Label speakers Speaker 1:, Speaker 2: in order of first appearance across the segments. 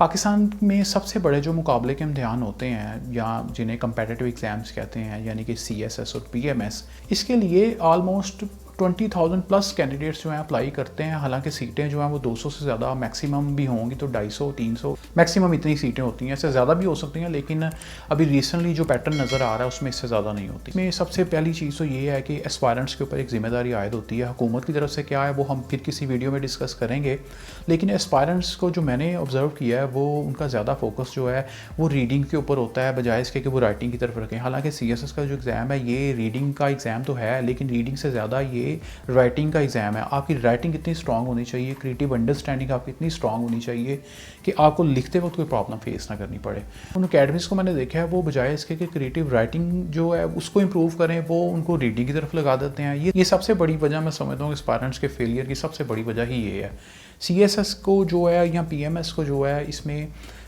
Speaker 1: पाकिस्तान में सबसे बड़े जो मुकाबले के इम्तिहान होते हैं या जिन्हें कम्पेटिटिव एग्ज़ाम्स कहते हैं यानी कि CSS और PMS, इसके लिए ऑलमोस्ट 20,000 प्लस कैंडिडेट्स जो हैं अप्लाई करते हैं। हालांकि सीटें जो हैं वो 200 से ज़्यादा मैक्सिमम भी होंगी, तो 250 300 मैक्सिमम इतनी सीटें होती हैं। इससे ज़्यादा भी हो सकती हैं, लेकिन अभी रिसेंटली जो पैटर्न नज़र आ रहा है उसमें इससे ज़्यादा नहीं होती। इसमें सबसे पहली चीज़ तो ये है कि एस्पायरेंट्स के ऊपर एक ज़िम्मेदारी आयद होती है। हुकूमत की तरफ से क्या है वो हम फिर किसी वीडियो में डिस्कस करेंगे, लेकिन एस्पायरेंट्स को जो मैंने ऑब्ज़र्व किया है वो उनका ज़्यादा फोकस जो है वो रीडिंग के ऊपर होता है, बजाय इसके कि वो राइटिंग की तरफ रखें। हालांकि CSS का जो एग्ज़ाम है ये रीडिंग का एग्ज़ाम तो है, लेकिन रीडिंग से ज़्यादा ये राइटिंग का एग्ज़ाम है। आपकी राइटिंग इतनी स्ट्रांग होनी चाहिए, क्रिएटिव अंडरस्टैंडिंग आपकी इतनी स्ट्रांग होनी चाहिए कि आपको लिखते वक्त कोई प्रॉब्लम फेस ना करनी पड़े। उन अकेडमीज़ को मैंने देखा है वो बजाय इसके कि क्रिएटिव राइटिंग जो है उसको इम्प्रूव करें, वो उनको रीडिंग की तरफ लगा देते हैं। ये सबसे बड़ी वजह मैं समझता हूँ एस्पायरेंट्स के फेलियर की सबसे बड़ी वजह ही ये है। CSS को जो है या PMS को जो है, इसमें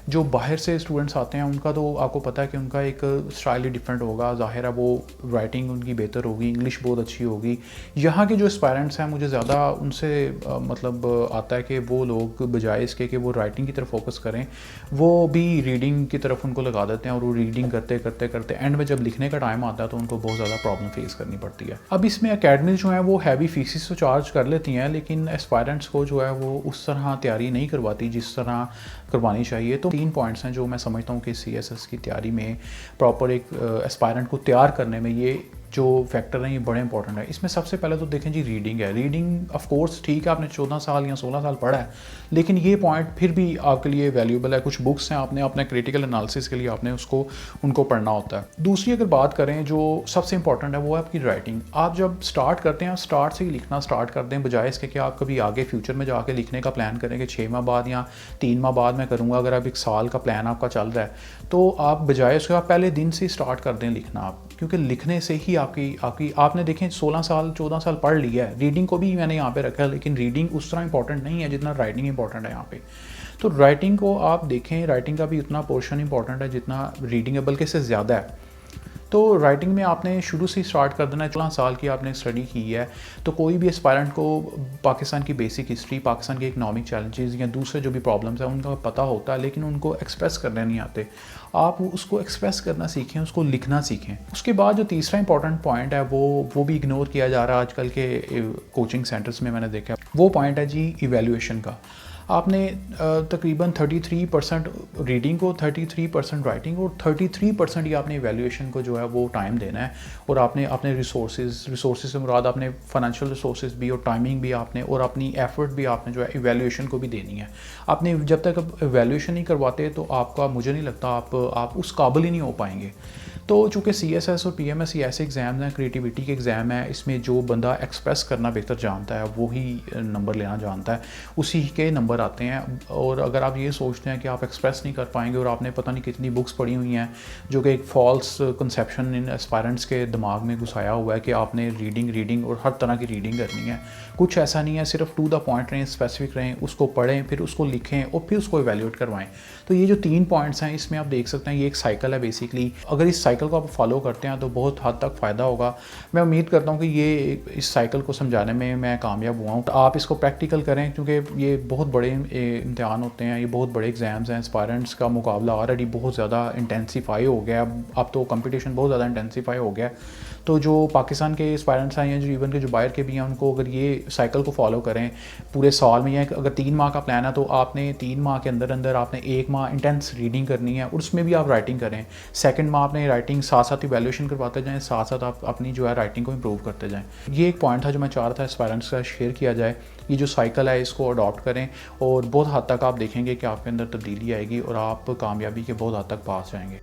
Speaker 1: जो बाहर से स्टूडेंट्स आते हैं उनका तो आपको पता है कि उनका एक स्टाइल ही डिफरेंट होगा। ज़ाहिर है वो राइटिंग उनकी बेहतर होगी, इंग्लिश बहुत अच्छी होगी। यहाँ के जो एस्पायरेंट्स हैं मुझे ज़्यादा उनसे मतलब आता है कि वो लोग बजाय इसके कि वो राइटिंग की तरफ फोकस करें, वो भी रीडिंग की तरफ उनको लगा देते हैं, और वो रीडिंग करते करते करते एंड में जब लिखने का टाइम आता है तो उनको बहुत ज़्यादा प्रॉब्लम फेस करनी पड़ती है। अब इसमें अकेडमीज जो हैं वो हैवी फीसिस तो चार्ज कर लेती हैं, लेकिन एस्पायरेंट्स को जो है वो उस तरह तैयारी नहीं करवाती जिस तरह करवानी चाहिए। तो 3 पॉइंट्स हैं जो मैं समझता हूँ कि CSS की तैयारी में, प्रॉपर एक एस्पायरेंट को तैयार करने में ये जो फैक्टर हैं ये बड़े इंपॉर्टेंट है। इसमें सबसे पहले तो देखें जी रीडिंग है। रीडिंग ऑफ कोर्स ठीक है, आपने 14 साल या 16 साल पढ़ा है, लेकिन ये पॉइंट फिर भी आपके लिए वैल्यूएबल है। कुछ बुक्स हैं, आपने अपने क्रिटिकल एनालिसिस के लिए आपने उनको पढ़ना होता है। दूसरी अगर बात करें जो सबसे इंपॉर्टेंट है वो है आपकी राइटिंग। आप जब स्टार्ट करते हैं, स्टार्ट से ही लिखना स्टार्ट कर दें, बजाय इसके कि आप कभी आगे फ्यूचर में जाके लिखने का प्लान करें कि 6 माह बाद या 3 माह बाद मैं करूँगा। अगर आप 1 साल का प्लान आपका चल रहा है तो आप बजाय उसके आप पहले दिन से स्टार्ट कर दें लिखना आप, क्योंकि लिखने से ही आपने देखें 16 साल 14 साल पढ़ लिया है। रीडिंग को भी मैंने यहाँ पे रखा है, लेकिन रीडिंग उस तरह इंपॉर्टेंट नहीं है जितना राइटिंग इंपॉर्टेंट है यहाँ पे। तो राइटिंग को आप देखें, राइटिंग का भी उतना पोर्शन इंपॉर्टेंट है जितना रीडिंग है, बल्कि इससे ज़्यादा है। तो राइटिंग में आपने शुरू से ही स्टार्ट कर देना है। 16 साल की आपने स्टडी की है, तो कोई भी एस्पायरेंट को पाकिस्तान की बेसिक हिस्ट्री, पाकिस्तान के इकनॉमिक चैलेंजेस या दूसरे जो भी प्रॉब्लम्स हैं उनका पता होता है, लेकिन उनको एक्सप्रेस करने नहीं आते। आप उसको एक्सप्रेस करना सीखें, उसको लिखना सीखें। उसके बाद जो तीसरा इंपॉर्टेंट पॉइंट है वो भी इग्नोर किया जा रहा है आजकल के कोचिंग सेंटर्स में, मैंने देखा। वो पॉइंट है जी इवैल्यूएशन का। आपने तकरीबन 33% रीडिंग को, 33% राइटिंग और 33% ही आपने इवैल्यूएशन को जो है वो टाइम देना है। और आपने अपने रिसोर्सेज से मुराद आपने फाइनेंशियल रिसोर्सेज भी और टाइमिंग भी आपने, और अपनी एफर्ट भी आपने जो है इवैल्यूएशन को भी देनी है। आपने जब तक इवैल्यूएशन नहीं करवाते तो आपका, मुझे नहीं लगता आप उस काबिल ही नहीं हो पाएंगे। तो चूँकि CSS और PMS ये ऐसे एग्ज़ाम्स हैं, क्रिएटिविटी के एग्ज़ाम है, इसमें जो बंदा एक्सप्रेस करना बेहतर जानता है वो ही नंबर लेना जानता है, उसी के नंबर आते हैं। और अगर आप ये सोचते हैं कि आप एक्सप्रेस नहीं कर पाएंगे और आपने पता नहीं कितनी बुक्स पढ़ी हुई हैं, जो कि एक फॉल्स कंसेप्शन इन एस्पायरेंट्स के दिमाग में घुसाया हुआ है कि आपने रीडिंग और हर तरह की रीडिंग करनी है। कुछ ऐसा नहीं है, सिर्फ टू द पॉइंट रहें, स्पेसिफिक रहें, उसको पढ़ें, फिर उसको लिखें और फिर उसको इवैल्यूएट करवाएं। तो ये जो 3 पॉइंट्स हैं इसमें आप देख सकते हैं ये एक साइकिल है बेसिकली। अगर इस साइकिल को आप फॉलो करते हैं तो बहुत हद तक फ़ायदा होगा। मैं उम्मीद करता हूँ कि इस साइकिल को समझाने में मैं कामयाब हुआ हूँ। तो आप इसको प्रैक्टिकल करें, क्योंकि ये बहुत बड़े इम्तिहान होते हैं, ये बहुत बड़े एग्ज़ाम्स हैं। एस्पायरेंट्स का मुकाबला ऑलरेडी बहुत ज़्यादा इंटेंसीफाई हो गया, अब तो कंपटीशन बहुत ज़्यादा इंटेंसीफाई हो गया। तो जो पाकिस्तान के एस्पायरेंट्स हैं या जो इवन के जो बाहर के भी हैं, उनको अगर ये साइकिल को फॉलो करें पूरे साल में, या अगर 3 माह का प्लान है तो आपने 3 माह के अंदर आपने 1 माह इंटेंस रीडिंग करनी है और उसमें भी आप राइटिंग करें। सेकंड माह आपने राइटिंग साथ साथ इवैल्यूएशन करवाते जाएं, साथ साथ आप अपनी जो है राइटिंग को इम्प्रूव करते जाएं। ये एक पॉइंट था जो मैं चाह रहा था एस्पायरेंट्स का शेयर किया जाए। ये जो साइकिल है इसको अडॉप्ट करें और बहुत हद तक आप देखेंगे कि आपके अंदर तब्दीली आएगी और आप कामयाबी के बहुत हद तक पास जाएंगे।